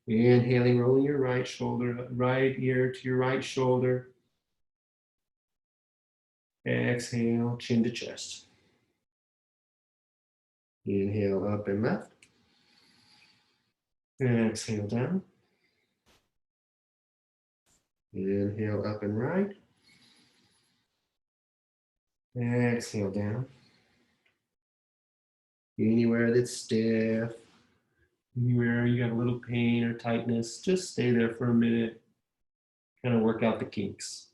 Inhaling, rolling your right shoulder, right ear to your right shoulder. Exhale, chin to chest. Inhale, up and left. Exhale, down. Inhale, up and right. Exhale, down. Anywhere that's stiff, anywhere you got a little pain or tightness, just stay there for a minute. Kind of work out the kinks.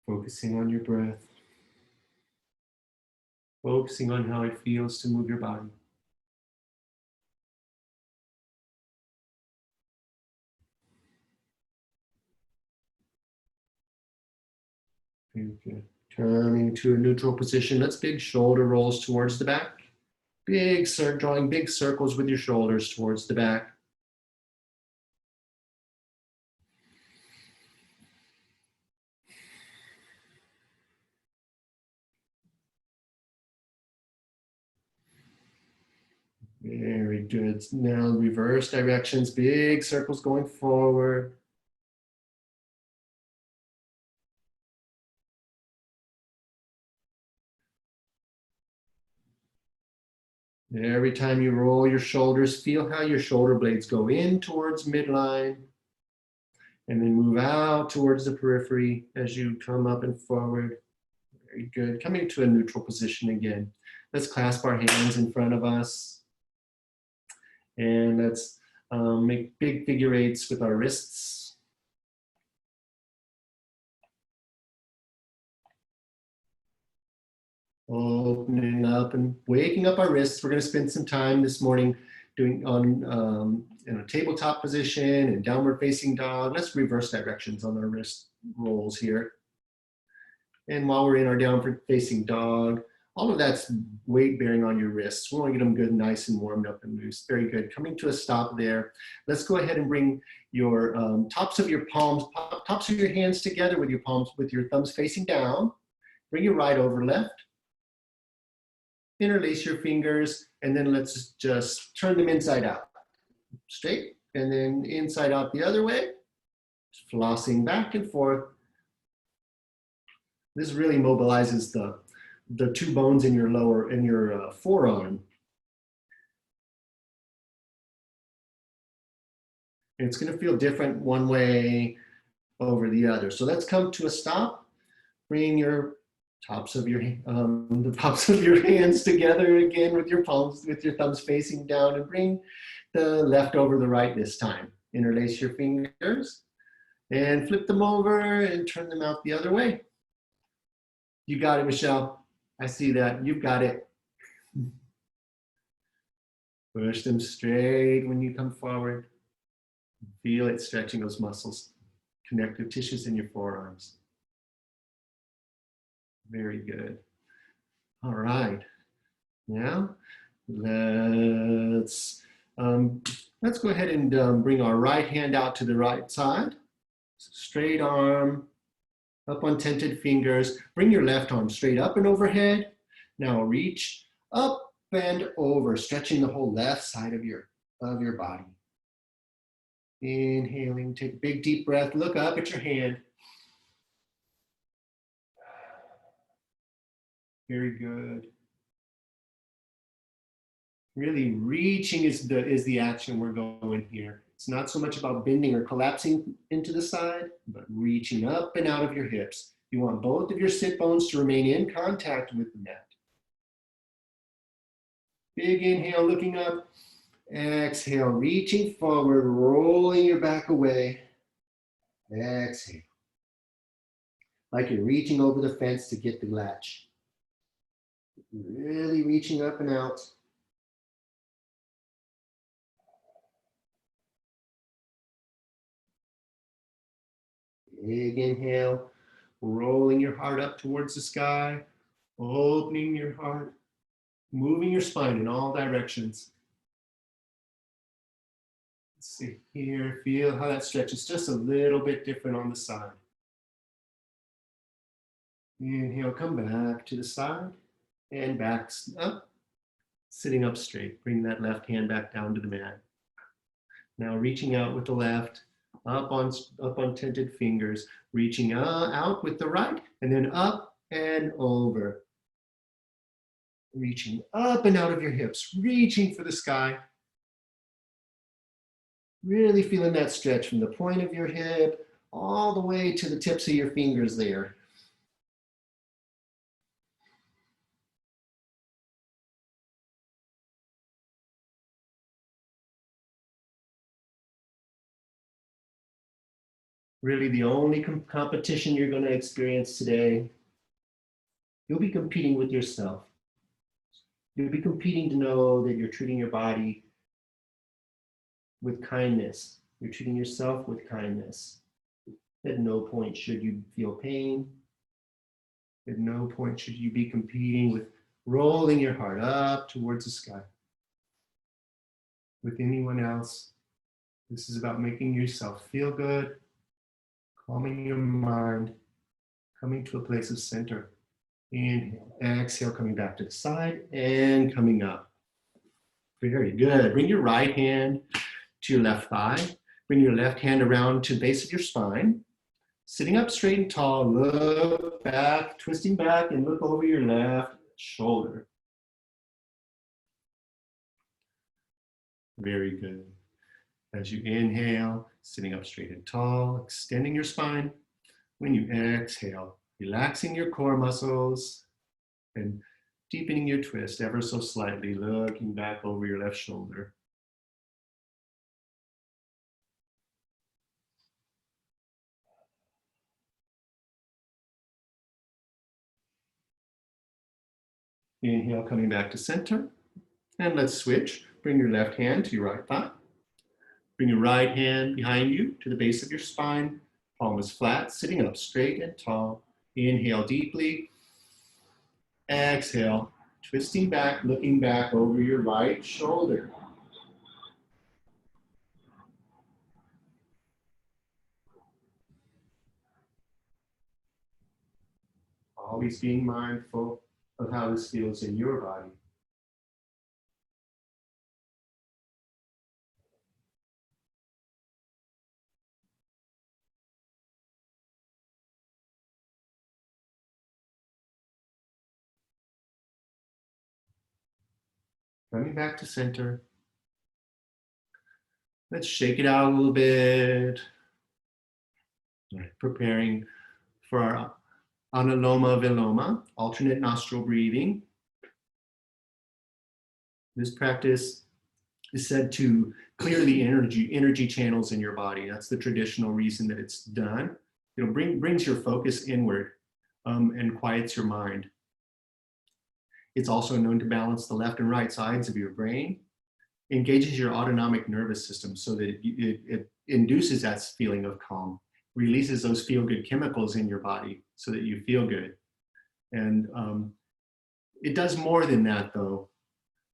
Focusing on your breath. Focusing on how it feels to move your body. Very good. Coming to a neutral position. Let's big shoulder rolls towards the back. Drawing big circles with your shoulders towards the back. Very good. Now reverse directions, big circles going forward. Every time you roll your shoulders, feel how your shoulder blades go in towards midline and then move out towards the periphery as you come up and forward. Very good. Coming to a neutral position again. Let's clasp our hands in front of us. And let's make big figure eights with our wrists. Opening up and waking up our wrists. We're going to spend some time this morning doing on in a tabletop position and downward facing dog. Let's reverse directions on our wrist rolls here. And while we're in our downward facing dog, all of that's weight bearing on your wrists. We want to get them good, nice and warmed up and loose. Very good. Coming to a stop there. Let's go ahead and bring your tops of your palms, tops of your hands together with your palms, with your thumbs facing down. Bring your right over left. Interlace your fingers, and then let's just turn them inside out. Straight, and then inside out the other way. Flossing back and forth. This really mobilizes the two bones in your forearm. And it's going to feel different one way over the other. So let's come to a stop. Bring your the tops of your hands together again with your palms, with your thumbs facing down, and bring the left over the right this time. Interlace your fingers and flip them over and turn them out the other way. You got it, Michelle. I see that. You've got it. Push them straight when you come forward. Feel it stretching those muscles, connective tissues in your forearms. Very good. All right. Now, let's go ahead and bring our right hand out to the right side. Straight arm, up on tented fingers. Bring your left arm straight up and overhead. Now reach up and over, stretching the whole left side of your body. Inhaling, take a big deep breath, look up at your hand. Very good. Really reaching is the action we're going here. It's not so much about bending or collapsing into the side, but reaching up and out of your hips. You want both of your sit bones to remain in contact with the mat. Big inhale, looking up. Exhale, reaching forward, rolling your back away. Exhale. Like you're reaching over the fence to get the latch. Really reaching up and out. Big inhale, rolling your heart up towards the sky, opening your heart, moving your spine in all directions. Let's see here, feel how that stretches just a little bit different on the side. Inhale, come back to the side and back up. Sitting up straight, bring that left hand back down to the mat. Now reaching out with the left, up on tented fingers, reaching out with the right, and then up and over. Reaching up and out of your hips, reaching for the sky. Really feeling that stretch from the point of your hip all the way to the tips of your fingers there. Really the only competition you're going to experience today, you'll be competing with yourself. You'll be competing to know that you're treating your body with kindness. You're treating yourself with kindness. At no point should you feel pain. At no point should you be competing with rolling your heart up towards the sky. With anyone else, this is about making yourself feel good, calming your mind, coming to a place of center. Inhale, exhale, coming back to the side and coming up. Very good. Bring your right hand to your left thigh. Bring your left hand around to the base of your spine. Sitting up straight and tall, look back, twisting back and look over your left shoulder. Very good. As you inhale, sitting up straight and tall, extending your spine. When you exhale, relaxing your core muscles and deepening your twist ever so slightly, looking back over your left shoulder. Inhale, coming back to center. And let's switch. Bring your left hand to your right thigh. Bring your right hand behind you to the base of your spine. Palm is flat, sitting up straight and tall. Inhale deeply. Exhale, twisting back, looking back over your right shoulder. Always being mindful of how this feels in your body. Coming back to center. Let's shake it out a little bit. Preparing for our Anuloma Viloma, alternate nostril breathing. This practice is said to clear the energy channels in your body. That's the traditional reason that it's done. It brings your focus inward and quiets your mind. It's also known to balance the left and right sides of your brain, engages your autonomic nervous system so that it induces that feeling of calm, releases those feel-good chemicals in your body so that you feel good. And it does more than that, though.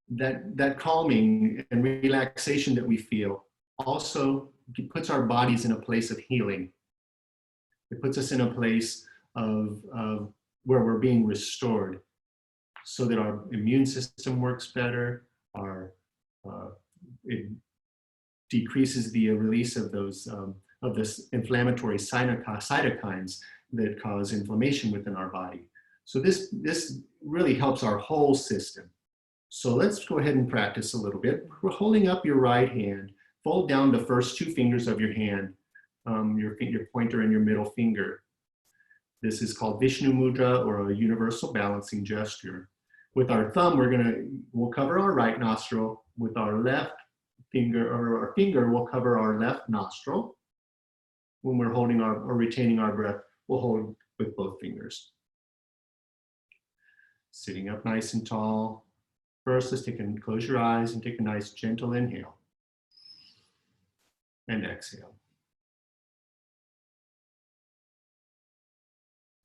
That calming and relaxation that we feel also puts our bodies in a place of healing. It puts us in a place of where we're being restored so that our immune system works better, it decreases the release of those of this inflammatory cytokines that cause inflammation within our body. So this really helps our whole system. So let's go ahead and practice a little bit. We're holding up your right hand. Fold down the first two fingers of your hand, your pointer and your middle finger. This is called Vishnu Mudra, or a universal balancing gesture. With our thumb, we'll cover our right nostril. With our left finger, or our finger, will cover our left nostril. When we're holding or retaining our breath, we'll hold with both fingers. Sitting up nice and tall. First, close your eyes and take a nice gentle inhale. And exhale.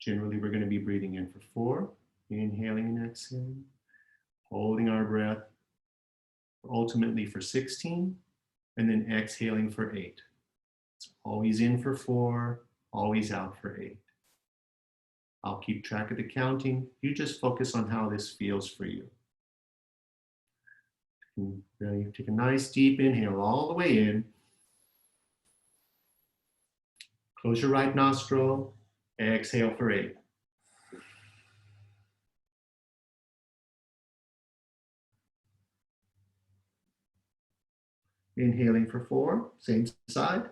Generally, we're going to be breathing in for 4, inhaling and exhaling, holding our breath, ultimately for 16, and then exhaling for 8. It's always in for 4, always out for 8. I'll keep track of the counting. You just focus on how this feels for you. And really take a nice deep inhale all the way in. Close your right nostril. Exhale for 8. Inhaling for 4, same side.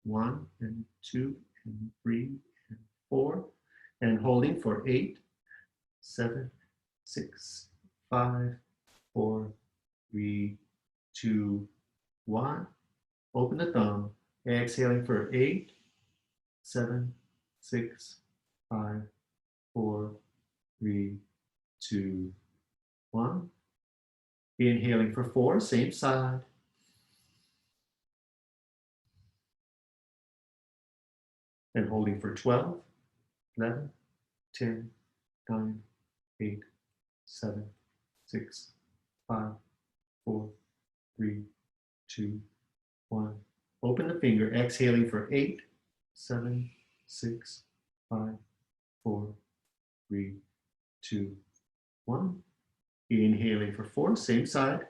1 and 2 and 3 and 4. And holding for 8, 7, 6, 5, 4, 3, 2, 1. Open the thumb. Exhaling for 8, 7, 6, 5, 4, 3, 2, 1. Inhaling for 4, same side. And holding for 12, 11, 10, 9, 8, 7, 6, 5, 4, 3, 2, 1. Open the finger, exhaling for 8, 7, 6, 5, 4, 3, 2, 1. Inhaling for 4, same side.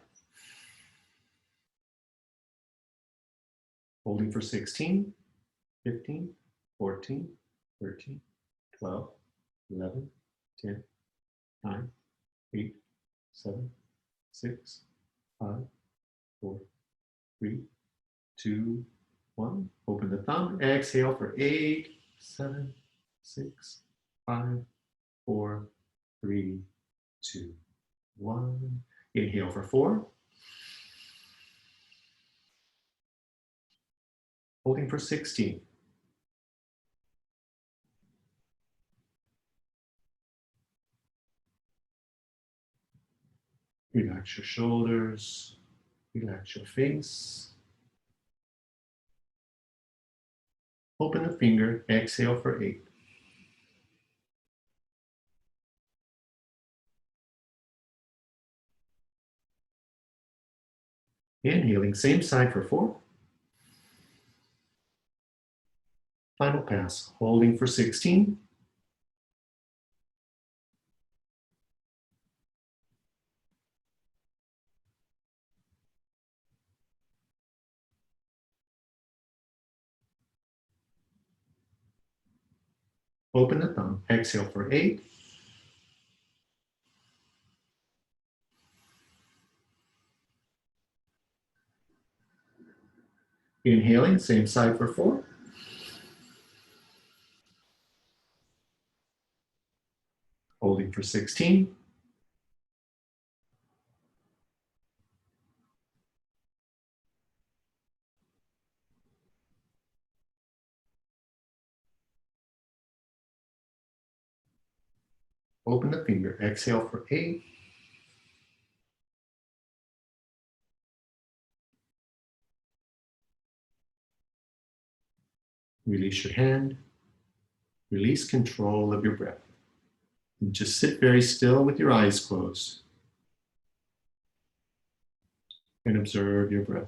Holding for 16, 15, 14, 13, 12, 11, 10, 9, 8, 7, 6, 5, 4, 3, 2, 1. Open the thumb. Exhale for 8, 7, 6, 5, 4, 3, 2, 1. Inhale for 4. Holding for 16. Relax your shoulders, relax your face. Open the finger, exhale for 8. Inhaling, same side for 4. Final pass, holding for 16. Open the thumb, exhale for 8. Inhaling, same side for 4. Holding for 16. Open the finger, exhale for 8. Release your hand. Release control of your breath. And just sit very still with your eyes closed. And observe your breath.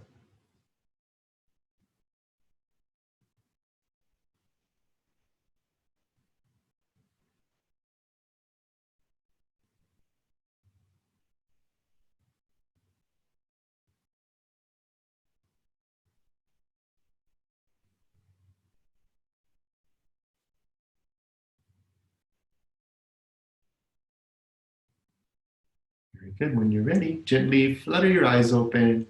Very good. When you're ready, gently flutter your eyes open.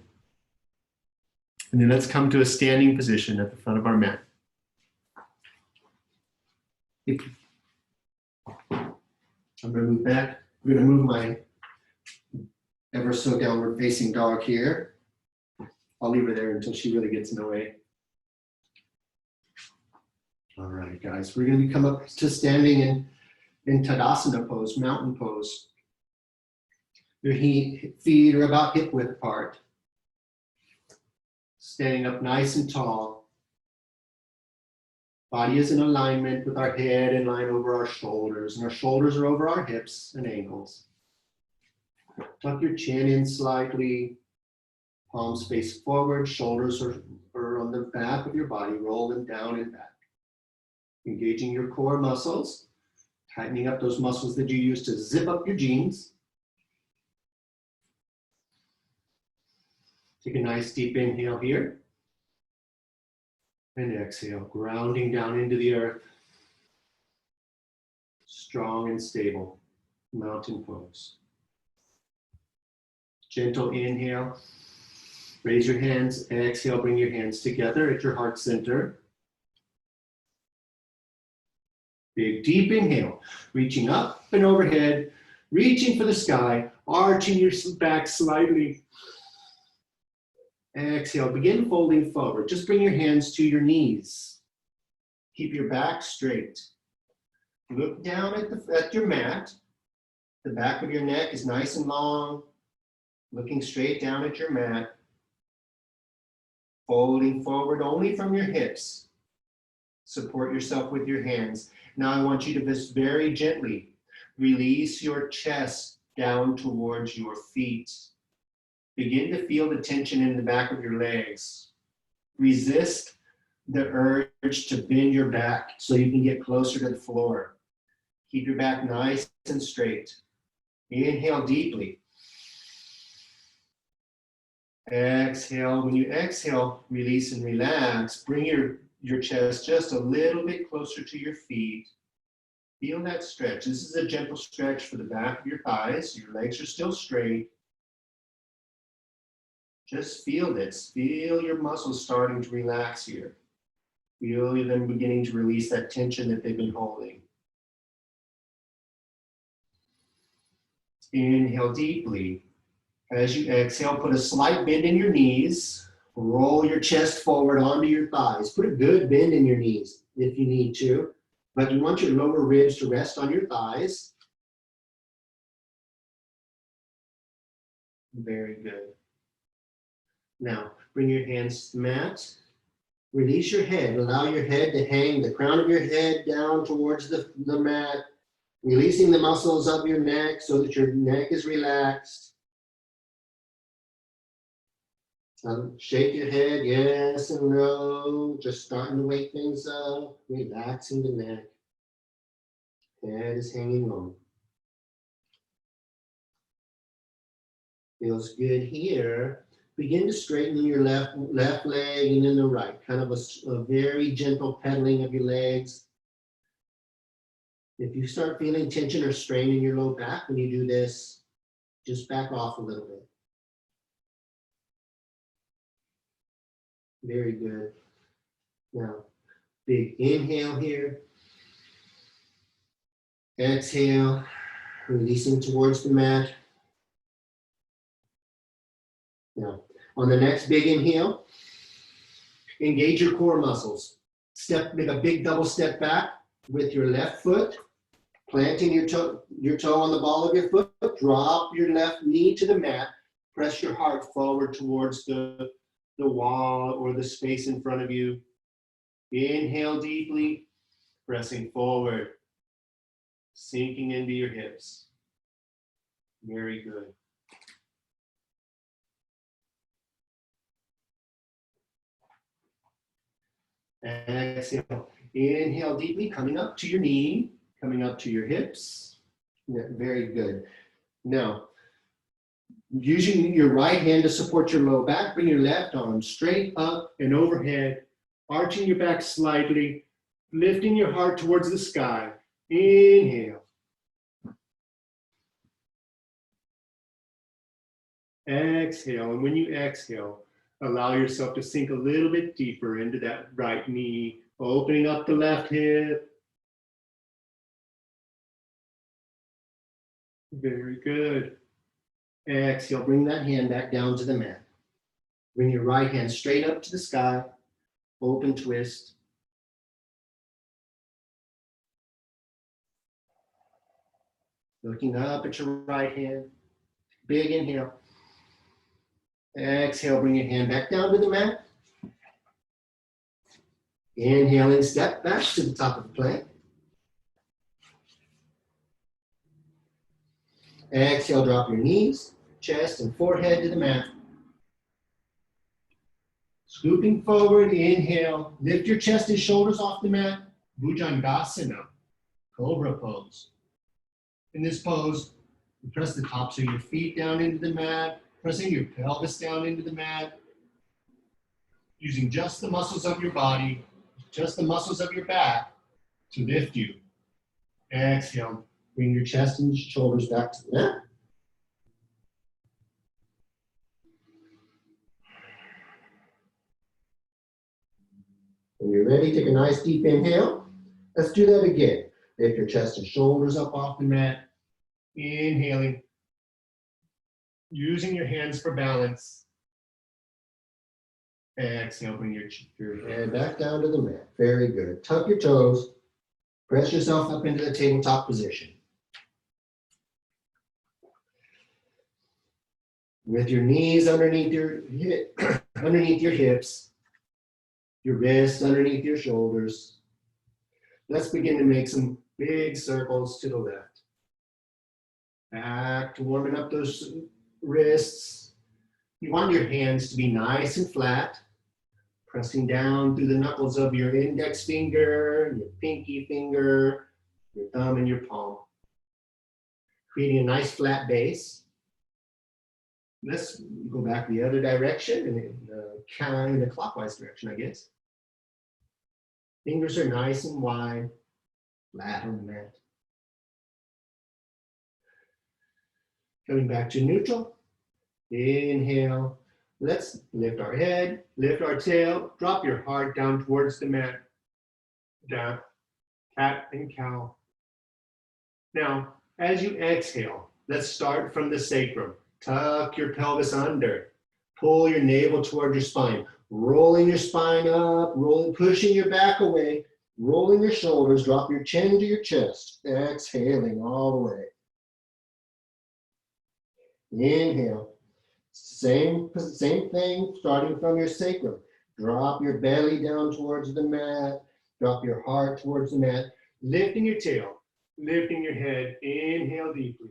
And then let's come to a standing position at the front of our mat. I'm going to move back. I'm going to move my ever so downward facing dog here. I'll leave her there until she really gets in the way. All right, guys, we're going to come up to standing in Tadasana pose, mountain pose. Your feet are about hip width apart. Standing up nice and tall. Body is in alignment with our head in line over our shoulders, and our shoulders are over our hips and ankles. Tuck your chin in slightly, palms face forward, shoulders are on the back of your body, roll them down and back. Engaging your core muscles, tightening up those muscles that you use to zip up your jeans. Take a nice deep inhale here. And exhale, grounding down into the earth. Strong and stable, mountain pose. Gentle inhale. Raise your hands, exhale, bring your hands together at your heart center. Big deep inhale, reaching up and overhead, reaching for the sky, arching your back slightly. Exhale, begin folding forward. Just bring your hands to your knees. Keep your back straight. Look down at your mat. The back of your neck is nice and long. Looking straight down at your mat. Folding forward only from your hips. Support yourself with your hands. Now I want you to just very gently release your chest down towards your feet. Begin to feel the tension in the back of your legs. Resist the urge to bend your back so you can get closer to the floor. Keep your back nice and straight. Inhale deeply. Exhale. When you exhale, release and relax. Bring your chest just a little bit closer to your feet. Feel that stretch. This is a gentle stretch for the back of your thighs. Your legs are still straight. Just feel this. Feel your muscles starting to relax here. Feel them beginning to release that tension that they've been holding. Inhale deeply. As you exhale, put a slight bend in your knees. Roll your chest forward onto your thighs. Put a good bend in your knees if you need to. But you want your lower ribs to rest on your thighs. Very good. Now, bring your hands to the mat. Release your head. Allow your head to hang, the crown of your head down towards the mat. Releasing the muscles of your neck so that your neck is relaxed. Shake your head, yes and no. Just starting to wake things up. Relaxing the neck. Head is hanging low. Feels good here. Begin to straighten your left leg and then the right. Kind of a very gentle pedaling of your legs. If you start feeling tension or strain in your low back when you do this, just back off a little bit. Very good. Now, big inhale here. Exhale, releasing towards the mat. Now, on the next big inhale, engage your core muscles. Make a big double step back with your left foot, planting your toe on the ball of your foot. Drop your left knee to the mat. Press your heart forward towards the wall or the space in front of you. Inhale deeply, pressing forward, sinking into your hips. Very good. Exhale. Inhale deeply, coming up to your knee, coming up to your hips. Yeah, very good. Now, using your right hand to support your low back, bring your left arm straight up and overhead, arching your back slightly, lifting your heart towards the sky. Inhale. Exhale, and when you exhale, allow yourself to sink a little bit deeper into that right knee, opening up the left hip. Very good. Exhale, bring that hand back down to the mat. Bring your right hand straight up to the sky, open twist. Looking up at your right hand, big inhale. Exhale, bring your hand back down to the mat. Inhaling, step back to the top of the plank. Exhale, drop your knees, chest, and forehead to the mat. Scooping forward, inhale. Lift your chest and shoulders off the mat. Bhujangasana, cobra pose. In this pose, you press the tops of your feet down into the mat. Pressing your pelvis down into the mat, using just the muscles of your body, just the muscles of your back to lift you. Exhale, bring your chest and shoulders back to the mat. When you're ready, take a nice deep inhale. Let's do that again. Lift your chest and shoulders up off the mat. Inhaling. Using your hands for balance. Exhale, bring your head back down to the mat. Very good. Tuck your toes. Press yourself up into the tabletop position. With your knees underneath your hips, your wrists underneath your shoulders. Let's begin to make some big circles to the left. Back to warming up those wrists. You want your hands to be nice and flat, pressing down through the knuckles of your index finger, your pinky finger, your thumb, and your palm. Creating a nice flat base. Let's go back the other direction and in the clockwise direction, I guess. Fingers are nice and wide, flat on the mat. Coming back to neutral. Inhale. Let's lift our head, lift our tail, drop your heart down towards the mat. Down, cat and cow. Now, as you exhale, let's start from the sacrum. Tuck your pelvis under. Pull your navel toward your spine. Rolling your spine up, pushing your back away, rolling your shoulders, drop your chin to your chest. Exhaling all the way. Inhale. Same thing, starting from your sacrum. Drop your belly down towards the mat. Drop your heart towards the mat. Lifting your tail, lifting your head. Inhale deeply.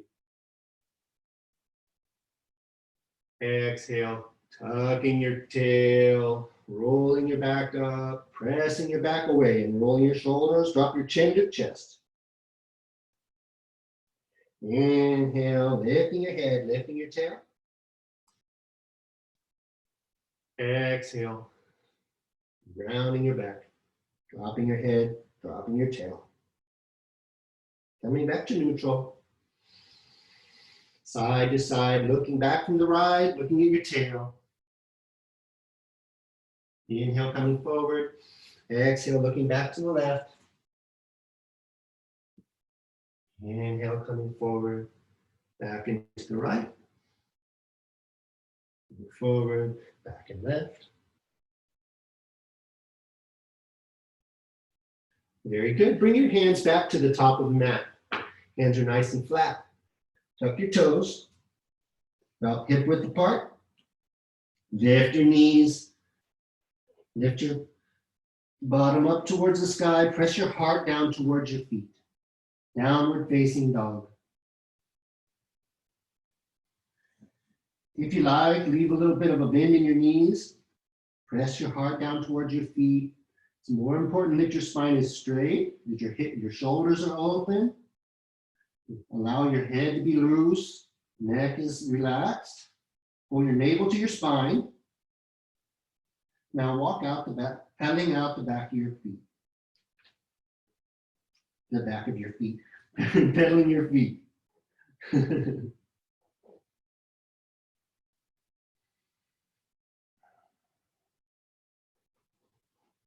Exhale, tucking your tail, rolling your back up, pressing your back away, and rolling your shoulders. Drop your chin to the chest. Inhale, lifting your head, lifting your tail. Exhale, rounding your back, dropping your head, dropping your tail. Coming back to neutral. Side to side, looking back from the right, looking at your tail. Inhale, coming forward. Exhale, looking back to the left. Inhale, coming forward, back into the right. Move forward, back and left. Very good. Bring your hands back to the top of the mat. Hands are nice and flat. Tuck your toes, about hip width apart. Lift your knees. Lift your bottom up towards the sky. Press your heart down towards your feet. Downward facing dog. If you like, leave a little bit of a bend in your knees. Press your heart down towards your feet. It's more important that your spine is straight, that your shoulders are open. Allow your head to be loose. Neck is relaxed. Pull your navel to your spine. Now walk out the back, pedaling out the back of your feet. The back of your feet. Pedaling your feet.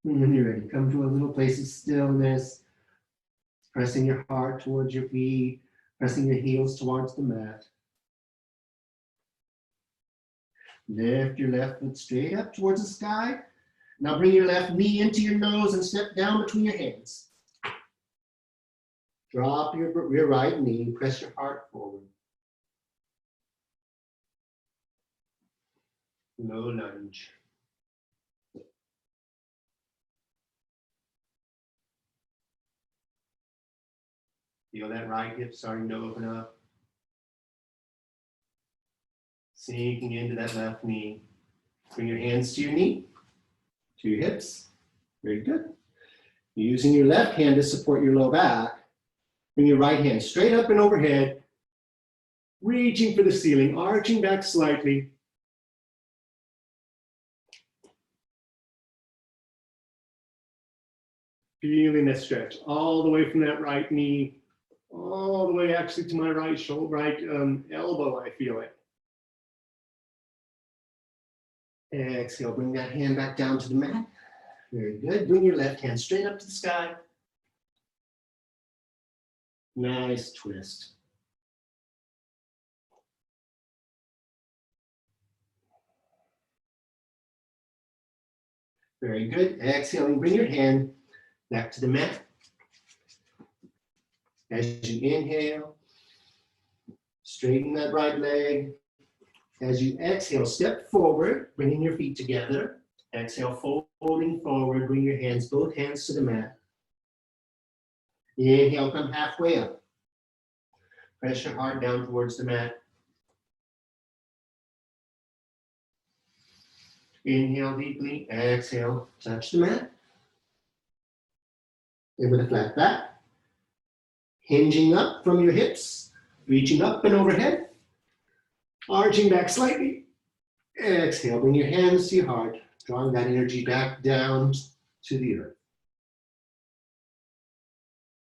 And when you're ready, come to a little place of stillness, pressing your heart towards your feet, pressing your heels towards the mat. Lift your left foot straight up towards the sky. Now bring your left knee into your nose and step down between your hands. Drop your right knee, press your heart forward. Low lunge. Feel that right hip starting to open up. Sinking into that left knee. Bring your hands to your knee, to your hips. Very good. Using your left hand to support your low back. Bring your right hand straight up and overhead. Reaching for the ceiling, arching back slightly. Feeling that stretch all the way from that right knee, all the way actually to my right shoulder, right elbow, I feel it. Exhale, bring that hand back down to the mat. Very good. Bring your left hand straight up to the sky. Nice twist. Very good. Exhaling, bring your hand back to the mat. As you inhale, straighten that right leg. As you exhale, step forward, bringing your feet together. Exhale, folding forward, bring your hands, both hands to the mat. Inhale, come halfway up. Press your heart down towards the mat. Inhale deeply, exhale, touch the mat. And with a flat back, hinging up from your hips, reaching up and overhead, arching back slightly. Exhale, bring your hands to your heart, drawing that energy back down to the earth.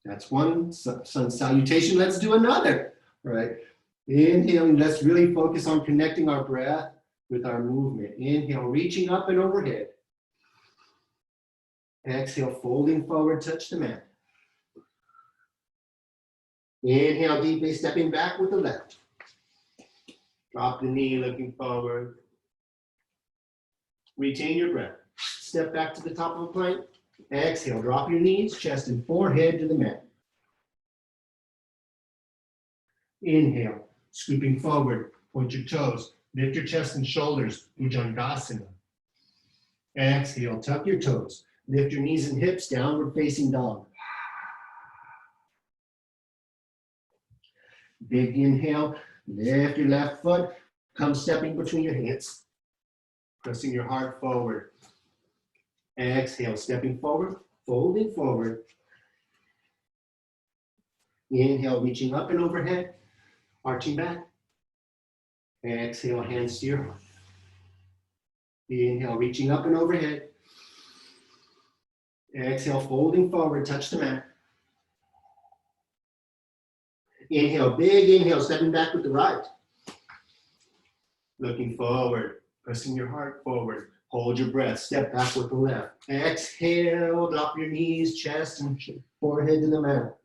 That's one sun salutation. Let's do another. All right. Inhaling, let's really focus on connecting our breath with our movement. Inhale, reaching up and overhead. Exhale, folding forward, touch the mat. Inhale deeply, stepping back with the left. Drop the knee, looking forward. Retain your breath. Step back to the top of a plank. Exhale, drop your knees, chest and forehead to the mat. Inhale, scooping forward, point your toes, lift your chest and shoulders, Bhujangasana. Exhale, tuck your toes, lift your knees and hips, downward facing dog. Big inhale, lift your left foot, come stepping between your hands, pressing your heart forward. Exhale, stepping forward, folding forward. Inhale, reaching up and overhead, arching back. Exhale, hands to your heart. Inhale, reaching up and overhead. Exhale, folding forward, touch the mat. Inhale, big inhale, stepping back with the right. Looking forward, pressing your heart forward. Hold your breath, step back with the left. Exhale, drop your knees, chest, and forehead to the mat.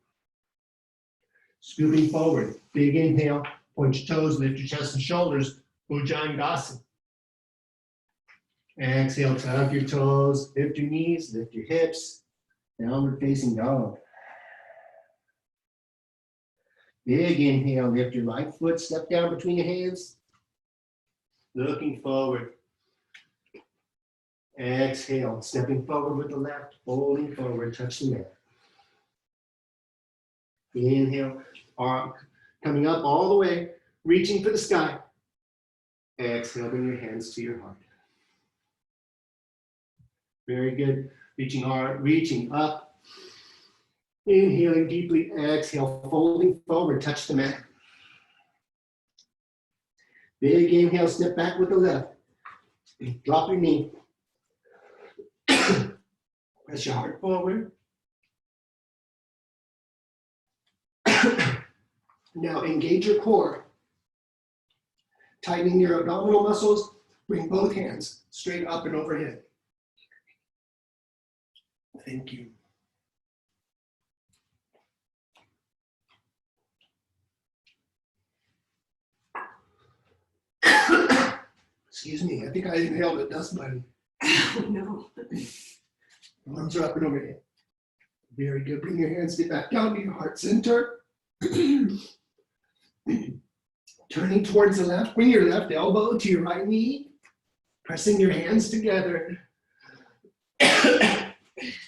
Scooping forward, big inhale, point your toes, lift your chest and shoulders, Bhujangasana. Exhale, tuck your toes, lift your knees, lift your hips, downward facing dog. Big inhale, lift your right foot, step down between your hands. Looking forward. Exhale, stepping forward with the left, folding forward, touch the mat. Inhale, arc, coming up all the way, reaching for the sky. Exhale, bring your hands to your heart. Very good. Reaching hard, reaching up. Inhaling deeply, exhale, folding forward, touch the mat. Big inhale, step back with the left. Drop your knee. Press your heart forward. Now engage your core. Tightening your abdominal muscles, bring both hands straight up and overhead. Thank you. Excuse me, I think I inhaled a dust bunny. Oh, no. Arms are up and overhead. Very good. Bring your hands, get back down to your heart center. Turning towards the left, bring your left elbow to your right knee. Pressing your hands together.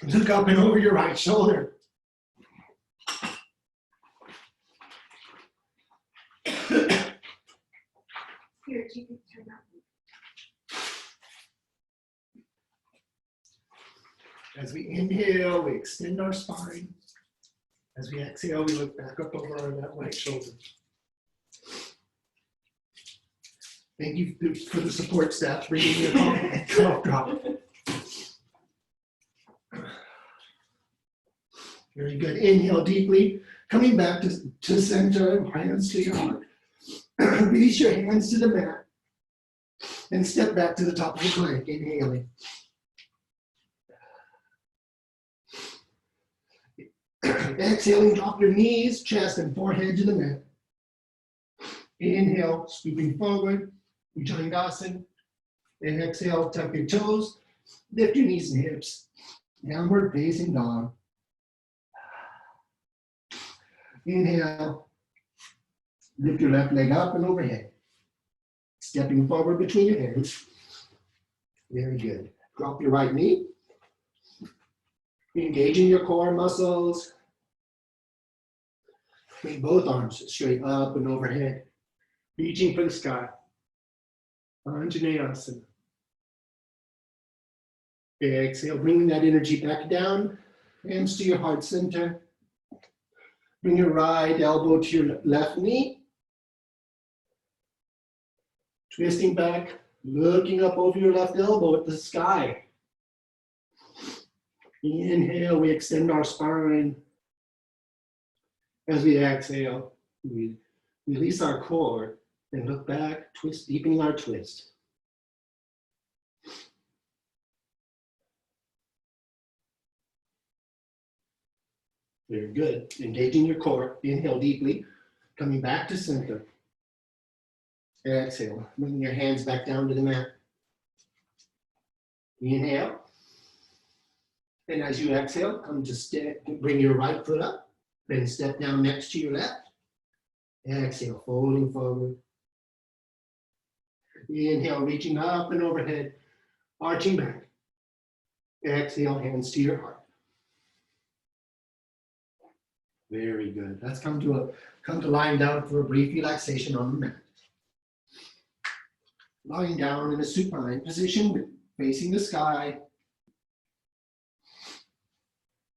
Look up and over your right shoulder. Here, you can turn that. As we inhale, we extend our spine. As we exhale, we look back up over our that right shoulder. Thank you for the support staff bringing me a cough drop. Very good. Inhale deeply, coming back to center, hands to your heart. Release your hands to the mat and step back to the top of the plank, inhaling. Exhaling, drop your knees, chest, and forehead to the mat. Inhale, scooping forward, Bhujangasana. And exhale, tuck your toes, lift your knees and hips. Downward facing dog. Inhale, lift your left leg up and overhead. Stepping forward between your hands. Very good. Drop your right knee. Engaging your core muscles. Bring both arms straight up and overhead. Reaching for the sky. Anjaneyasana. Exhale, bringing that energy back down. Hands to your heart center. Bring your right elbow to your left knee. Twisting back, looking up over your left elbow at the sky. Inhale, we extend our spine. As we exhale, we release our core and look back, twist, deepening our twist. Very good. Engaging your core. Inhale deeply, coming back to center. Exhale, bringing your hands back down to the mat. Inhale. And as you exhale, come to step, bring your right foot up, then step down next to your left. Exhale, folding forward. Inhale, reaching up and overhead, arching back. Exhale, hands to your heart. Very good. Let's come to lying down for a brief relaxation on the mat. Lying down in a supine position, facing the sky.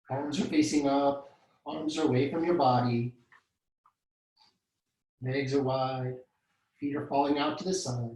Palms are facing up, arms are away from your body. Legs are wide, feet are falling out to the side.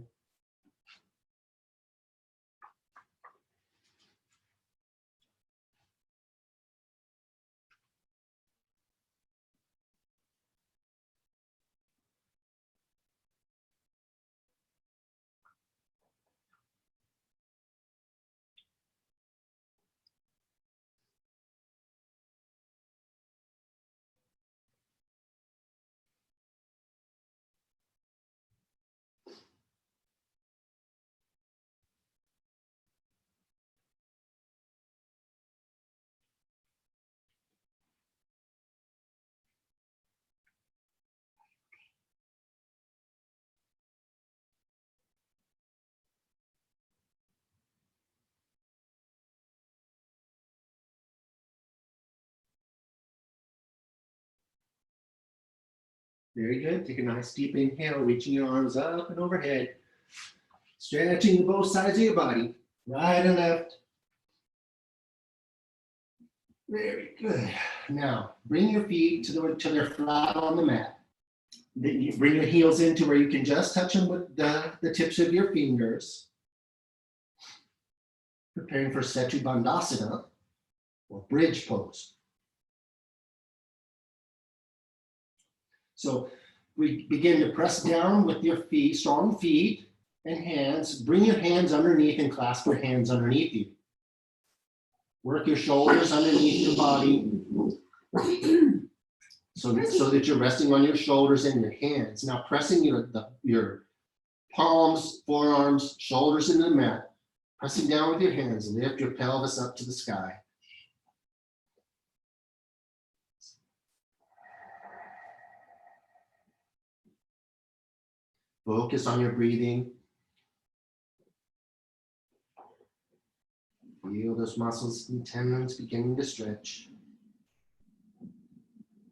Very good. Take a nice deep inhale, reaching your arms up and overhead. Stretching both sides of your body, right and left. Very good. Now, bring your feet till they're flat on the mat. Then you bring your heels into where you can just touch them with the tips of your fingers. Preparing for Setu Bandhasana, or bridge pose. So we begin to press down with your feet, strong feet and hands. Bring your hands underneath and clasp your hands underneath you. Work your shoulders underneath your body so that you're resting on your shoulders and your hands. Now pressing your palms, forearms, shoulders into the mat. Pressing down with your hands, lift your pelvis up to the sky. Focus on your breathing. Feel those muscles and tendons beginning to stretch.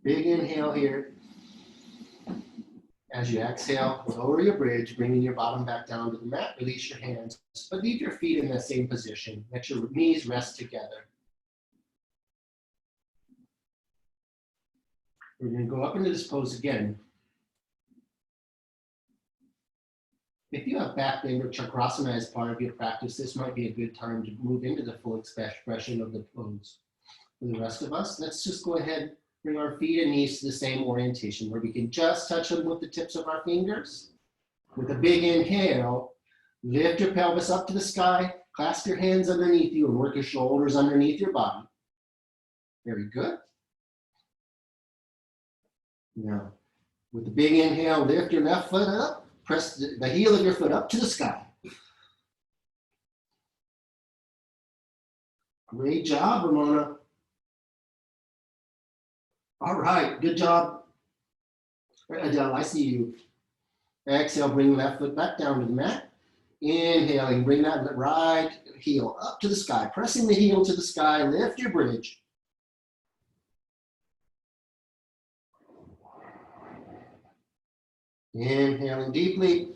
Big inhale here. As you exhale, lower your bridge, bringing your bottom back down to the mat. Release your hands, but leave your feet in the same position. Let your knees rest together. We're going to go up into this pose again. If you have back pain or chakrasana as part of your practice, this might be a good time to move into the full expression of the pose. For the rest of us, let's just go ahead, bring our feet and knees to the same orientation where we can just touch them with the tips of our fingers. With a big inhale, lift your pelvis up to the sky, clasp your hands underneath you and work your shoulders underneath your body. Very good. Now, with the big inhale, lift your left foot up, press the heel of your foot up to the sky. Great job, Ramona. All right, good job. Adele, I see you. Exhale, bring left foot back down to the mat. Inhaling, bring that right heel up to the sky. Pressing the heel to the sky, lift your bridge. Inhaling deeply.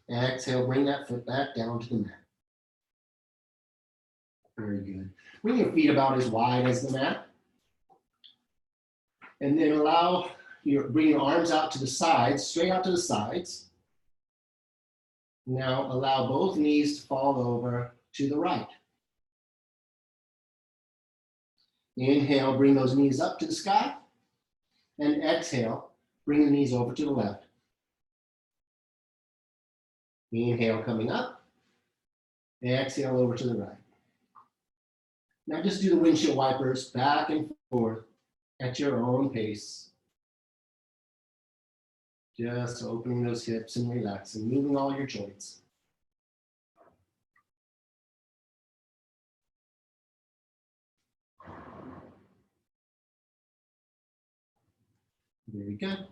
Exhale, bring that foot back down to the mat. Very good. Bring your feet about as wide as the mat. And then bring your arms out to the sides, straight out to the sides. Now allow both knees to fall over to the right. Inhale, bring those knees up to the sky. And exhale, bring the knees over to the left. Inhale, coming up. Exhale, over to the right. Now just do the windshield wipers back and forth at your own pace. Just opening those hips and relaxing, moving all your joints. Very good.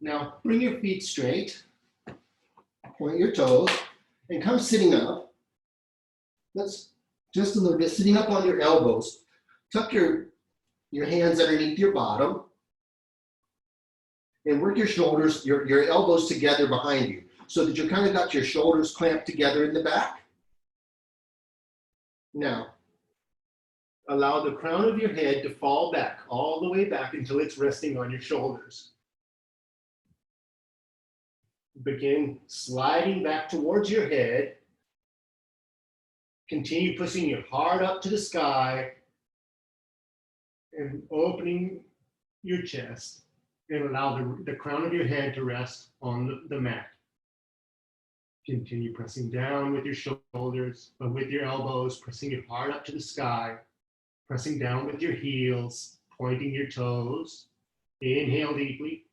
Now bring your feet straight, point your toes, and come sitting up. Let's just a little bit, sitting up on your elbows. Tuck your hands underneath your bottom and work your shoulders, your elbows together behind you so that you kind of got your shoulders clamped together in the back. Now, allow the crown of your head to fall back, all the way back until it's resting on your shoulders. Begin sliding back towards your head. Continue pushing your heart up to the sky and opening your chest and allow the crown of your head to rest on the mat. Continue pressing down with your shoulders, but with your elbows, pressing your heart up to the sky, pressing down with your heels, pointing your toes. Inhale deeply.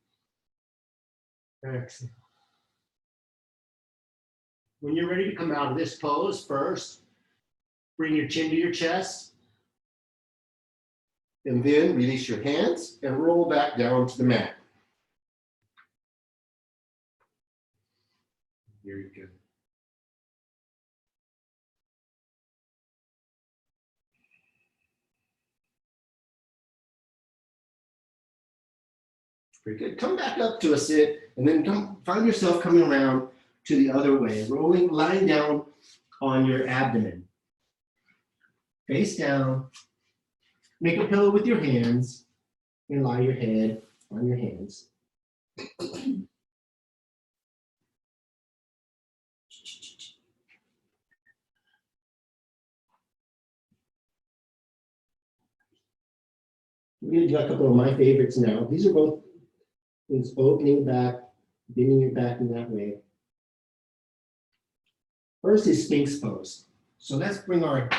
Exhale. When you're ready to come out of this pose, first, bring your chin to your chest. And then release your hands and roll back down to the mat. Very good. Very good. Come back up to a sit and then find yourself coming around to the other way, lying down on your abdomen. Face down. Make a pillow with your hands and lie your head on your hands. We're going to do a couple of my favorites now. These are both things opening back, bending your back in that way. First is Sphinx pose. So let's bring our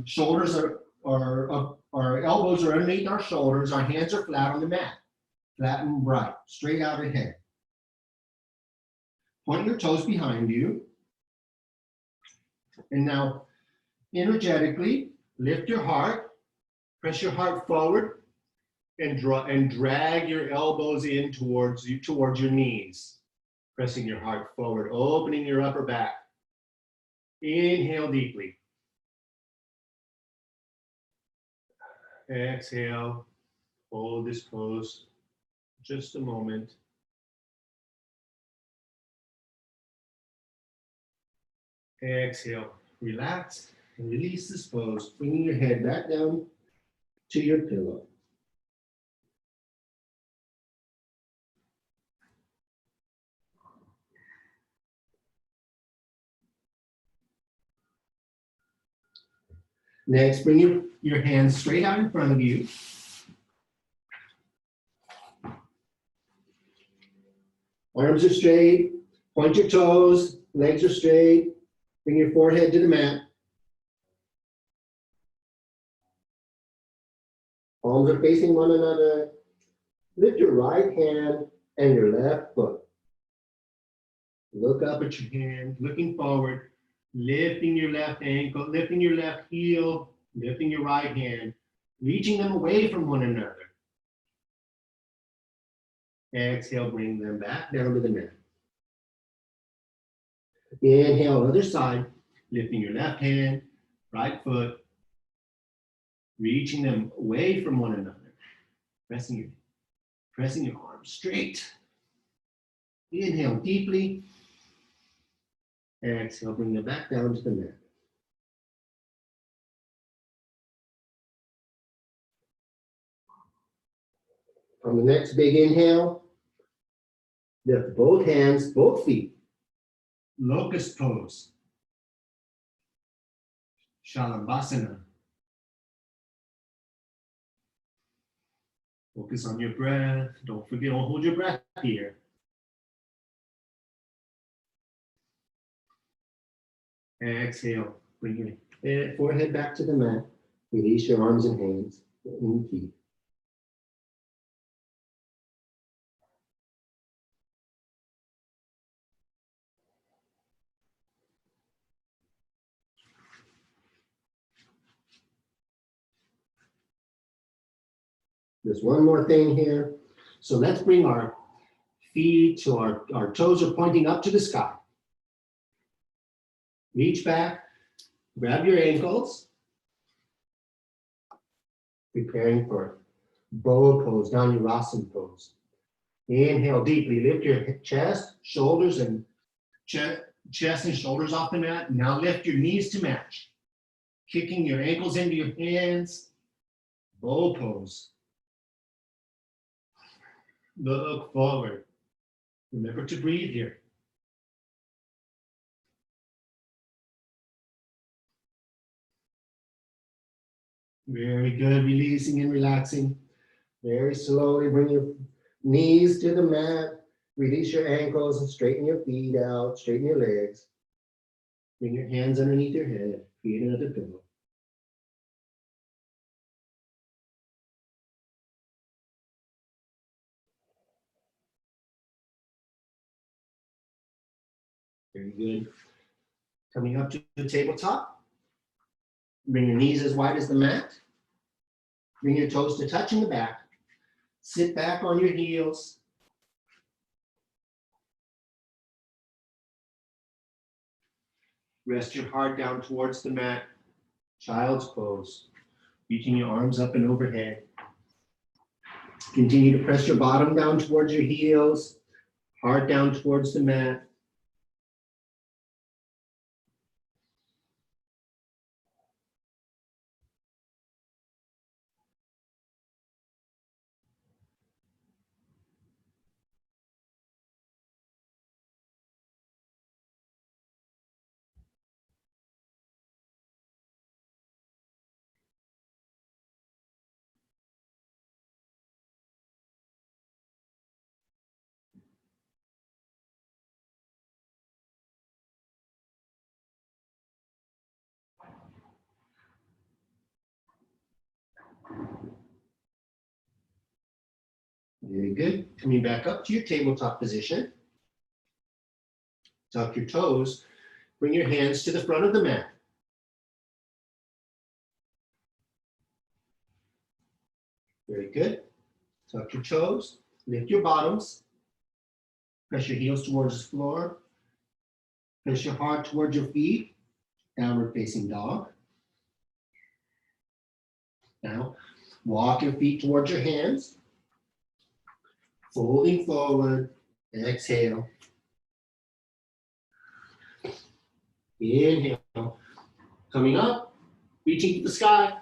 shoulders our elbows are underneath our shoulders. Our hands are flat on the mat. Flat and bright, straight out ahead. Point your toes behind you. And now, energetically, lift your heart. Press your heart forward and drag your elbows in towards your knees. Pressing your heart forward, opening your upper back. Inhale deeply. Exhale, hold this pose just a moment. Exhale, relax and release this pose, bringing your head back down to your pillow. Next, bring your hands straight out in front of you. Arms are straight, point your toes, legs are straight, bring your forehead to the mat. Palms are facing one another. Lift your right hand and your left foot. Look up at your hand, looking forward, lifting your left ankle, lifting your left heel, lifting your right hand, reaching them away from one another. Exhale, bring them back down to the mat. Inhale, other side, lifting your left hand, right foot, reaching them away from one another. Pressing your arms straight. Inhale deeply. Exhale, bring them back down to the mat. On the next big inhale, lift both hands, both feet. Locust pose. Shalabhasana. Focus on your breath. Don't forget, don't hold your breath here. Exhale, bring your forehead back to the mat. Release your arms and hands and feet. There's one more thing here. So let's bring our feet to our toes are pointing up to the sky. Reach back, grab your ankles. Preparing for bow pose, Dhanurasana pose. Inhale deeply, lift your chest, shoulders, and chest and shoulders off the mat. Now lift your knees to match. Kicking your ankles into your hands. Bow pose. Look forward. Remember to breathe here. Very good, releasing and relaxing. Very slowly bring your knees to the mat. Release your ankles and straighten your feet out, straighten your legs. Bring your hands underneath your head, feet under the pillow. Very good. Coming up to the tabletop. Bring your knees as wide as the mat. Bring your toes to touch in the back. Sit back on your heels. Rest your heart down towards the mat. Child's pose. Reaching your arms up and overhead. Continue to press your bottom down towards your heels. Heart down towards the mat. Very good. Coming back up to your tabletop position. Tuck your toes. Bring your hands to the front of the mat. Very good. Tuck your toes. Lift your bottoms. Press your heels towards the floor. Press your heart towards your feet. Downward facing dog. Now, walk your feet towards your hands. Folding forward. Exhale. Inhale. Coming up. Reaching to the sky.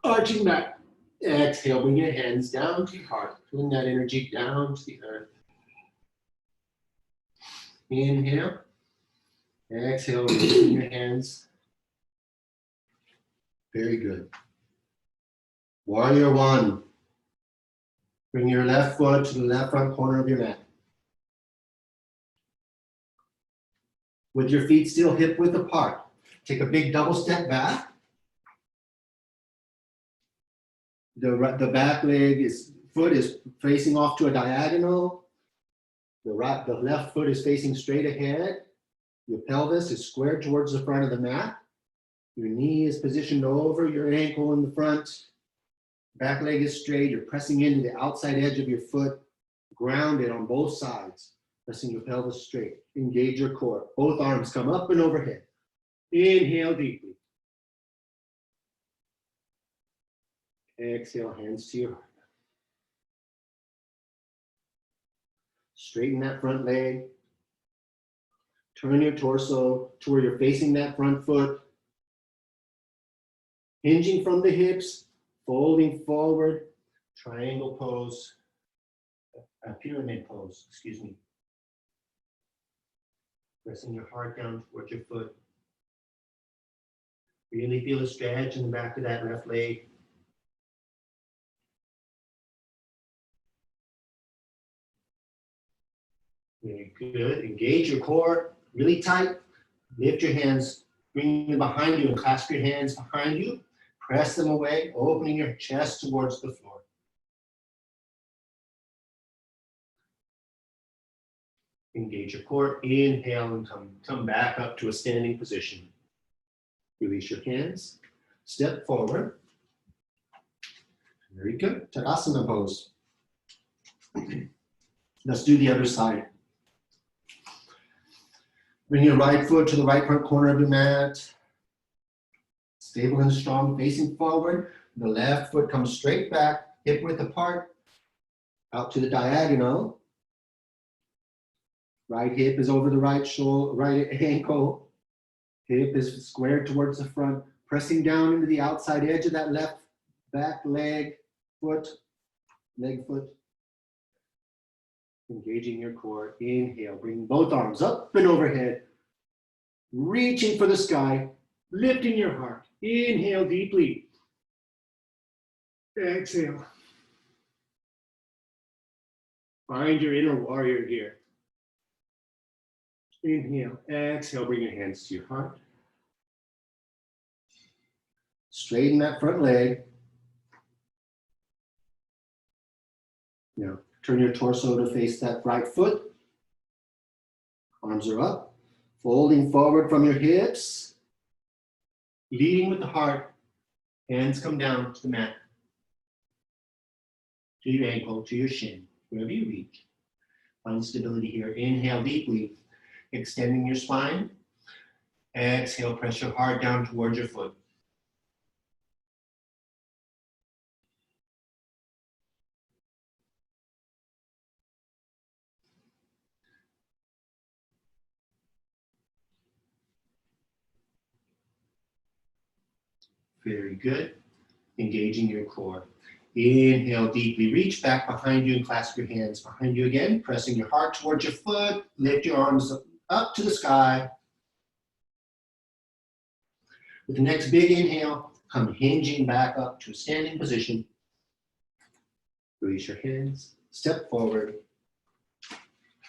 Arching back. Exhale. Bring your hands down to your heart. Pulling that energy down to the earth. Inhale. Exhale. Releasing your hands. Very good. Warrior one. Bring your left foot to the left front corner of your mat. With your feet still hip width apart. Take a big double step back. The back foot is facing off to a diagonal. The left foot is facing straight ahead. Your pelvis is squared towards the front of the mat. Your knee is positioned over your ankle in the front. Back leg is straight. You're pressing into the outside edge of your foot, grounded on both sides. Pressing your pelvis straight. Engage your core. Both arms come up and overhead. Inhale deeply. Exhale, hands to your heart. Straighten that front leg. Turn your torso to where you're facing that front foot. Hinging from the hips, folding forward, triangle pose, a pyramid pose, excuse me. Pressing your heart down towards your foot. Really feel a stretch in the back of that left leg. Very good. Engage your core really tight. Lift your hands, bring them behind you and clasp your hands behind you. Press them away, opening your chest towards the floor. Engage your core. Inhale and come back up to a standing position. Release your hands. Step forward. Very good. Tadasana pose. Let's do the other side. Bring your right foot to the right front corner of your mat. Stable and strong, facing forward. The left foot comes straight back, hip width apart, out to the diagonal. Right hip is over the right shoulder, right ankle. Hip is squared towards the front, pressing down into the outside edge of that left back leg foot. Engaging your core. Inhale, bring both arms up and overhead. Reaching for the sky, lifting your heart. Inhale deeply. Exhale. Find your inner warrior here. Inhale, exhale, bring your hands to your heart. Straighten that front leg. Now, turn your torso to face that right foot. Arms are up. Folding forward from your hips. Leading with the heart. Hands come down to the mat. To your ankle, to your shin, wherever you reach. Find stability here. Inhale deeply, extending your spine. Exhale, press your heart down towards your foot. Very good. Engaging your core. Inhale deeply, reach back behind you and clasp your hands behind you again, pressing your heart towards your foot. Lift your arms up to the sky. With the next big inhale, come hinging back up to a standing position. Release your hands, step forward.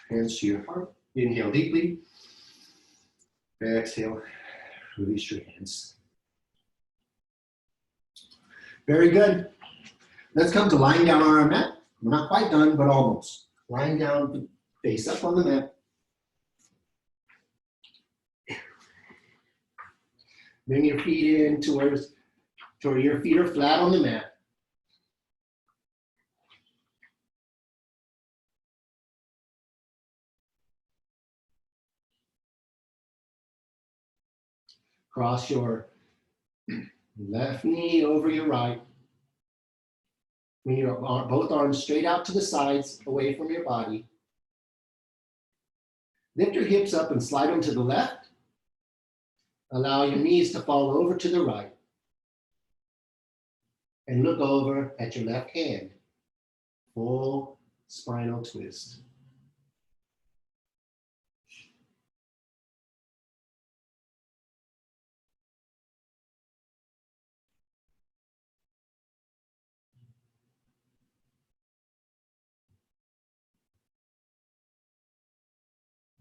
Hands to your heart. Inhale deeply. Exhale, release your hands. Very good. Let's come to lying down on our mat. We're not quite done, but almost. Lying down, face up on the mat. Bring your feet in towards your feet are flat on the mat. Cross your left knee over your right. Bring your both arms straight out to the sides, away from your body. Lift your hips up and slide them to the left. Allow your knees to fall over to the right. And look over at your left hand. Full spinal twist.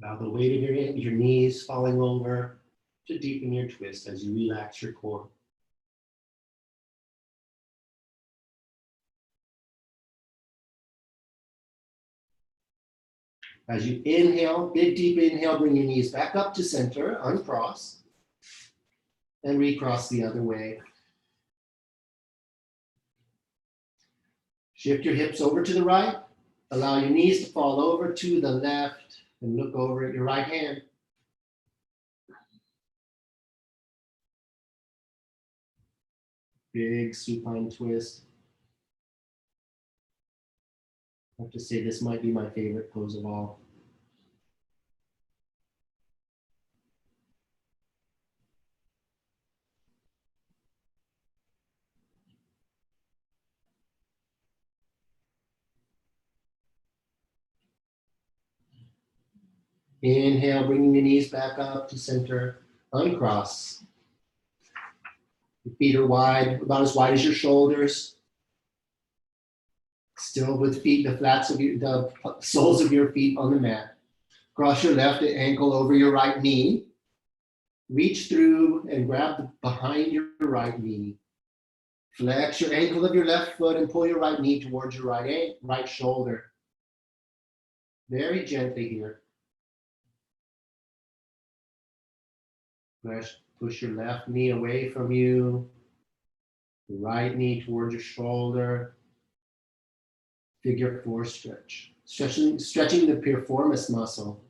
Allow the weight of your knees falling over to deepen your twist as you relax your core. As you inhale, big deep inhale, bring your knees back up to center, uncross, and recross the other way. Shift your hips over to the right. Allow your knees to fall over to the left and look over at your right hand. Big supine twist. I have to say this might be my favorite pose of all. Inhale, bringing your knees back up to center, uncross. Your feet are wide, about as wide as your shoulders. Still with feet, the soles of your feet on the mat. Cross your left ankle over your right knee. Reach through and grab behind your right knee. Flex your ankle of your left foot and pull your right knee towards your right shoulder. Very gently here. Push your left knee away from you. The right knee towards your shoulder. Figure 4 stretch. Stretching the piriformis muscle.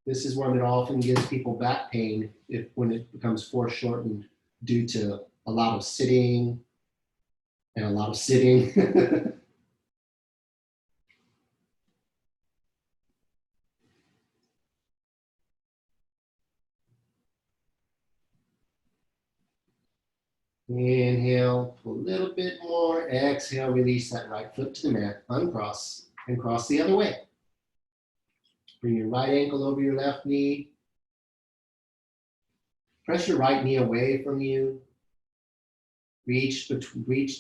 This is one that often gives people back pain when it becomes foreshortened due to a lot of sitting and a lot of sitting. Inhale, pull a little bit more. Exhale, release that right foot to the mat. Uncross and cross the other way. Bring your right ankle over your left knee. Press your right knee away from you. Reach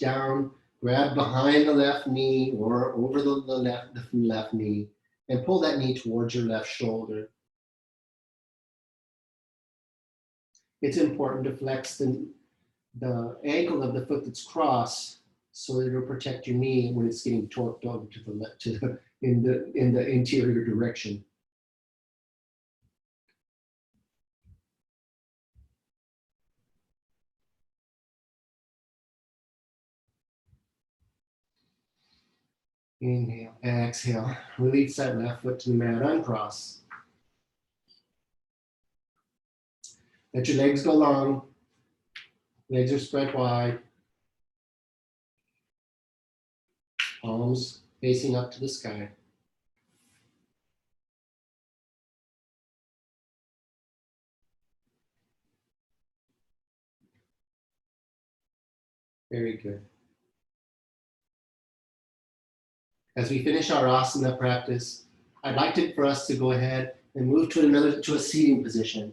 down, grab behind the left knee or over the left knee and pull that knee towards your left shoulder. It's important to flex the ankle of the foot that's crossed so that it'll protect your knee when it's getting torqued over to the left, in the interior direction. Inhale, exhale, release that left foot to the mat, uncross. Let your legs go long. Legs are spread wide. Palms facing up to the sky. Very good. As we finish our asana practice, I'd like for us to go ahead and move to a seating position.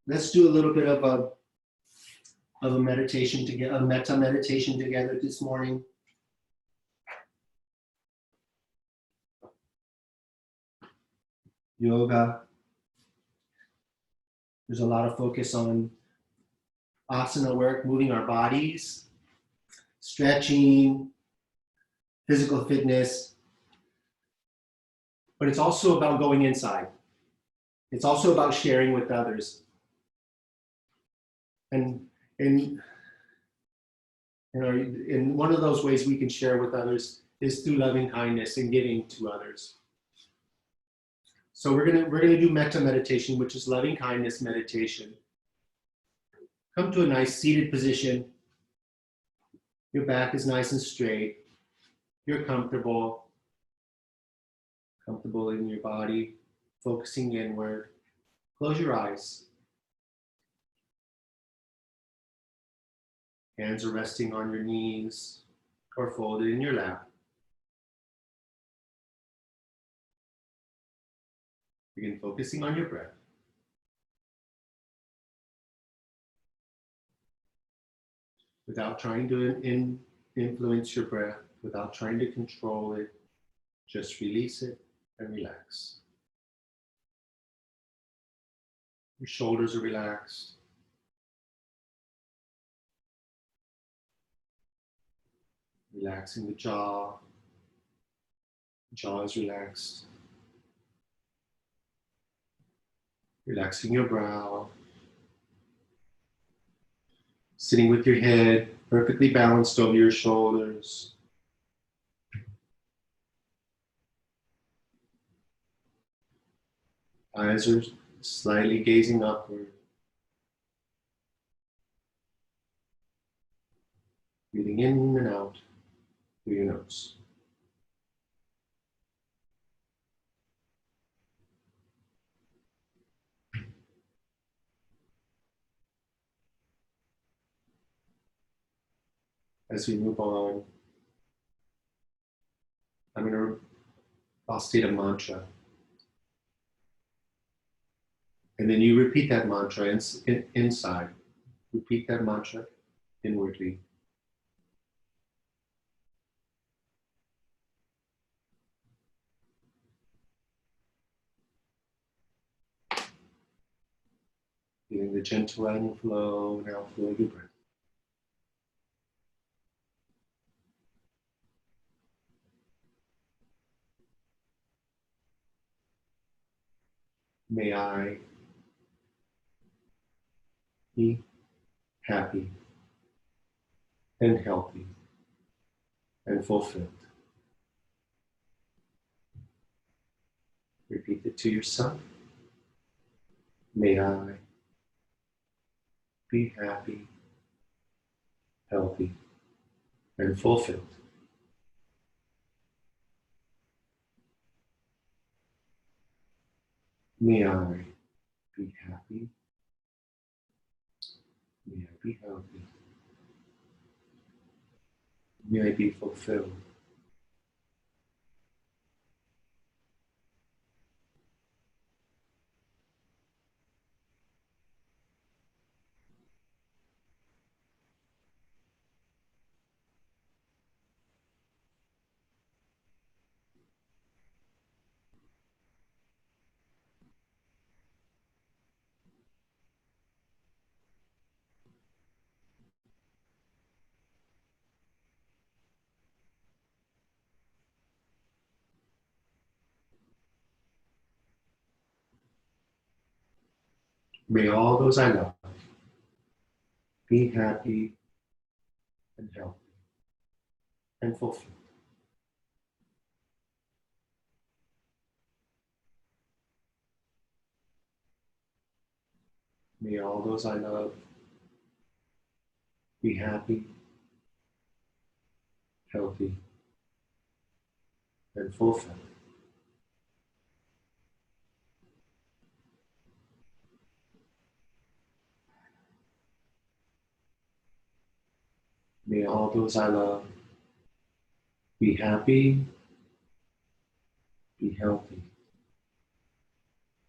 Let's do a little bit of a meditation together, a metta meditation together this morning. Yoga. There's a lot of focus on asana work, moving our bodies, stretching, physical fitness, but it's also about going inside. It's also about sharing with others. And one of those ways we can share with others is through loving kindness and giving to others. So we're gonna do metta meditation, which is loving kindness meditation. Come to a nice seated position. Your back is nice and straight. You're comfortable in your body, focusing inward. Close your eyes. Hands are resting on your knees or folded in your lap. Begin focusing on your breath. Without trying to influence your breath, without trying to control it, Just release it and relax. Your shoulders are relaxed. Relaxing the jaw. Jaw is relaxed. Relaxing your brow. Sitting with your head perfectly balanced over your shoulders. Eyes are slightly gazing upward. Breathing in and out through your nose. As we move on, I'll state a mantra. And then you repeat that mantra inside. Repeat that mantra inwardly. Feeling the gentle inflow and outflow of your breath. May I be happy and healthy and fulfilled. Repeat it to yourself. May I be happy, healthy, and fulfilled. May I be happy. May I be healthy. May I be fulfilled. May all those I love be happy and healthy and fulfilled. May all those I love be happy, healthy, and fulfilled. May all those I love be happy, be healthy,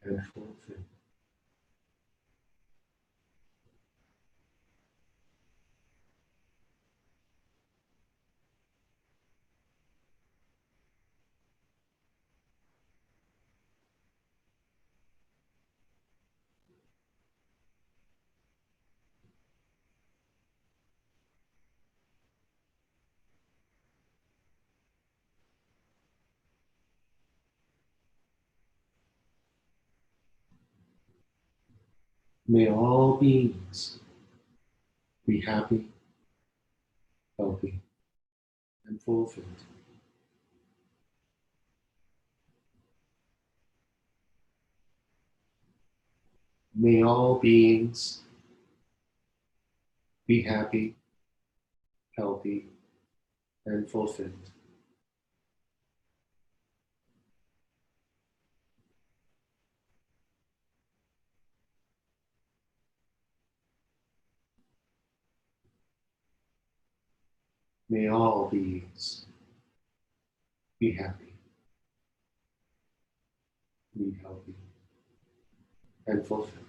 and fulfilled. May all beings be happy, healthy, and fulfilled. May all beings be happy, healthy, and fulfilled. May all beings be happy, be healthy, and fulfilled.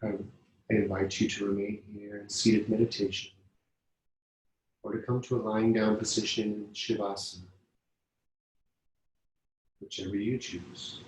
I invite you to remain here in seated meditation or to come to a lying down position in Shavasana, whichever you choose.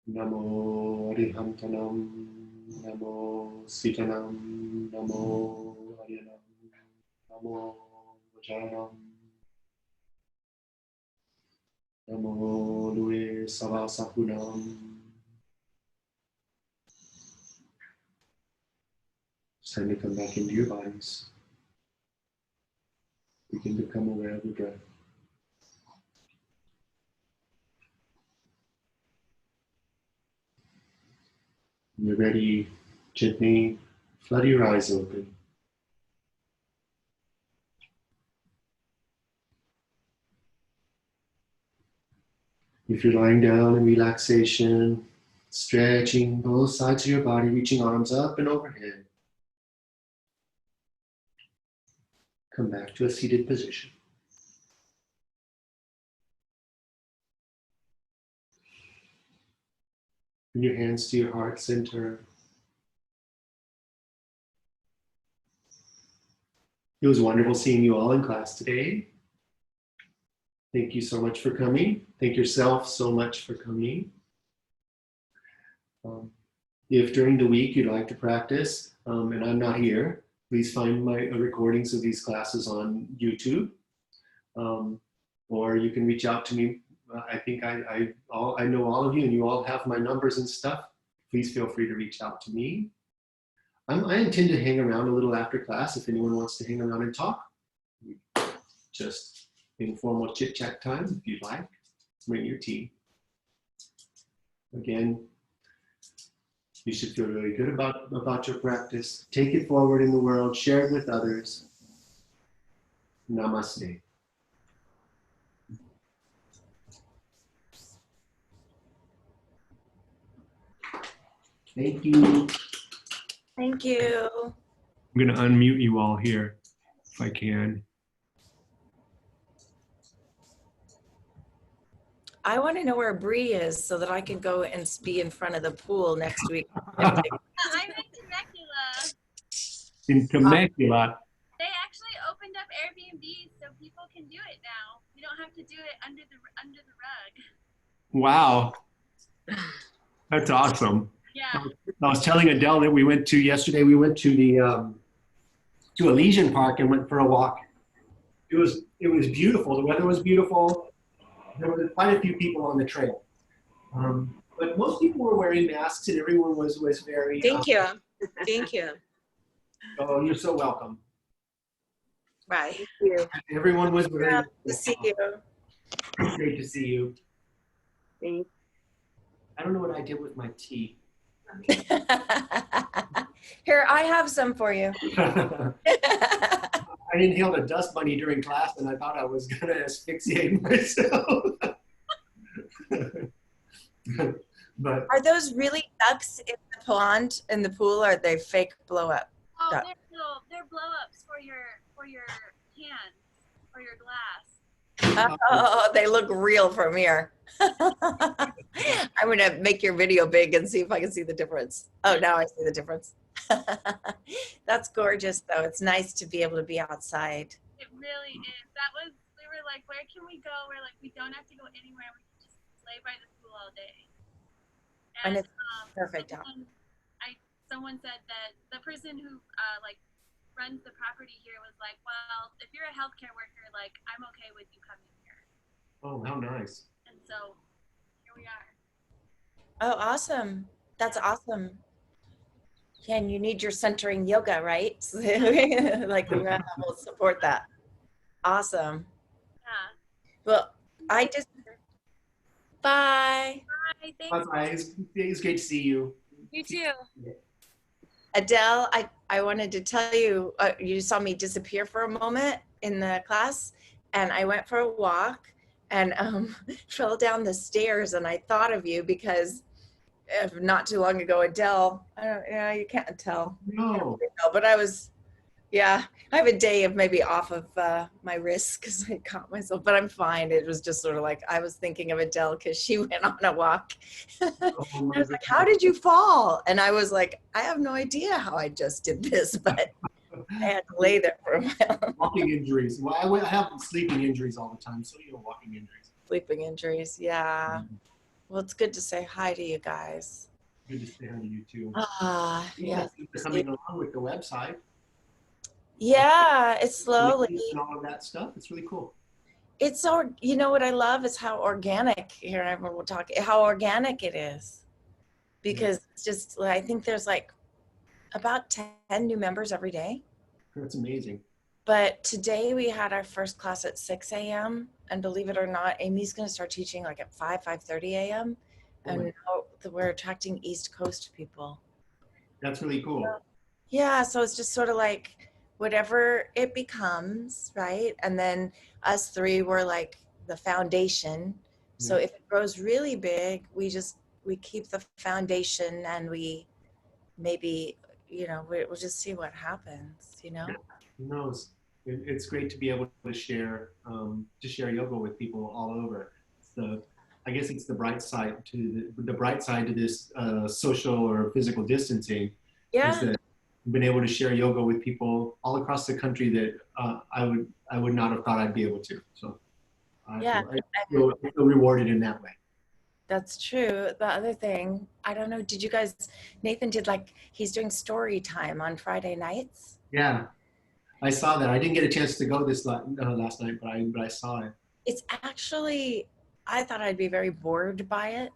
Namo Arihantanam, Namo Sitanam, Namo Ariyanam, Namo Vajaram, Namo Lue Savasapunam. It's time to come back into your bodies. Begin to become aware of your breath. When you're ready, gently flutter your eyes open. If you're lying down in relaxation, stretching both sides of your body, reaching arms up and overhead, come back to a seated position. Bring your hands to your heart center. It was wonderful seeing you all in class today. Thank you so much for coming. Thank yourself so much for coming. If during the week you'd like to practice and I'm not here, please find my recordings of these classes on YouTube. Or you can reach out to me. I think I know all of you and you all have my numbers and stuff. Please feel free to reach out to me. I intend to hang around a little after class if anyone wants to hang around and talk. Just informal chit-chat time if you'd like. Bring your tea. Again, you should feel really good about your practice. Take it forward in the world. Share it with others. Namaste. Thank you. Thank you. I'm going to unmute you all here if I can. I want to know where Bree is so that I can go and be in front of the pool next week. I'm in Temecula. In Temecula. They actually opened up Airbnb so people can do it now. You don't have to do it under the rug. Wow. That's awesome. Yeah. I was telling Adele that we went to yesterday. We went to the to Elysian Park and went for a walk. It was beautiful. The weather was beautiful. There were quite a few people on the trail, but most people were wearing masks, and everyone was very. Thank you. Thank you. Oh, you're so welcome. Right. Thank you. Everyone was very. Good to see you. It's great to see you. Thanks. I don't know what I did with my tea. Here, I have some for you. I inhaled a dust bunny during class, and I thought I was going to asphyxiate myself. But Are those really ducks in the pond, in the pool, or are they fake blow up? Oh, Duck. they're blow ups for your cans or your glass. Oh, they look real from here. I'm going to make your video big and see if I can see the difference. Oh, now I see the difference. That's gorgeous, though. It's nice to be able to be outside. It really is. We were like, where can we go? We're like, we don't have to go anywhere. We can just lay by the pool all day. And it's perfect out. Someone said that the person who runs the property here was like, well, if you're a healthcare worker, like, I'm okay with you coming here. oh, how nice! And so here we are. Oh, awesome. That's awesome. Yeah, and you need your centering yoga, right? Like the rest will support that. Awesome. Yeah. Well, I just, bye. Bye. Thanks. Bye. It's great to see you. You too. Adele, I wanted to tell you, you saw me disappear for a moment in the class, and I went for a walk and fell down the stairs, and I thought of you because not too long ago, Adele, you can't tell. No. But I have a day of maybe off of my wrist because I caught myself, but I'm fine. It was just sort of like, I was thinking of Adele because she went on a walk. Oh, I was like, how did you fall? And I was like, I have no idea how I just did this, but I had to lay there for a while. Walking injuries. Well, I have sleeping injuries all the time, so walking injuries. Sleeping injuries, yeah. Mm-hmm. Well, it's good to say hi to you guys. Good to say hi to you too. Yeah. You're coming along with the website. Yeah, it's slowly. And all of that stuff. It's really cool. It's so, you know what I love is how organic, here we'll talk, how organic it is. Because it's just, I think there's like about 10 new members every day. That's amazing. But today we had our first class at 6 a.m. And believe it or not, Amy's going to start teaching like at 5:30 a.m. And now we're attracting East Coast people. That's really cool. Yeah, so it's just sort of like whatever it becomes, right? And then us three were like the foundation. So if it grows really big, we keep the foundation and we maybe, we'll just see what happens, Yeah. Who knows? It's great to be able to share yoga with people all over. I guess it's the bright side to this social or physical distancing. Yeah. Is that I've been able to share yoga with people all across the country that I would not have thought I'd be able to. So I feel rewarded in that way. That's true. The other thing, I don't know, Nathan did he's doing story time on Friday nights? Yeah, I saw that. I didn't get a chance to go this last night, but I saw it. It's actually, I thought I'd be very bored by it.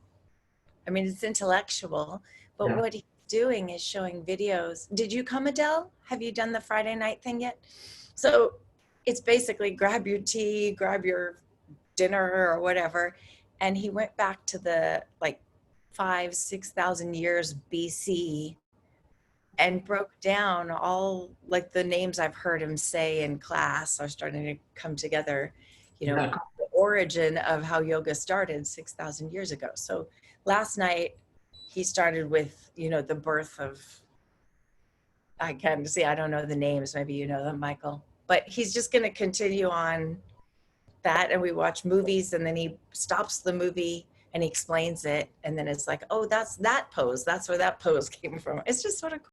I mean, it's intellectual, but what he's doing is showing videos. Did you come, Adele? Have you done the Friday night thing yet? So it's basically grab your tea, grab your dinner or whatever. And he went back to the 5,000-6,000 years BC and broke down all the names I've heard him say in class are starting to come together, the origin of how yoga started 6,000 years ago. So last night he started with, the birth of I can see, I don't know the names. Maybe you know them, Michael. But he's just going to continue on that. And we watch movies and then he stops the movie and he explains it. And then it's like, oh, that's that pose. That's where that pose came from. It's just sort of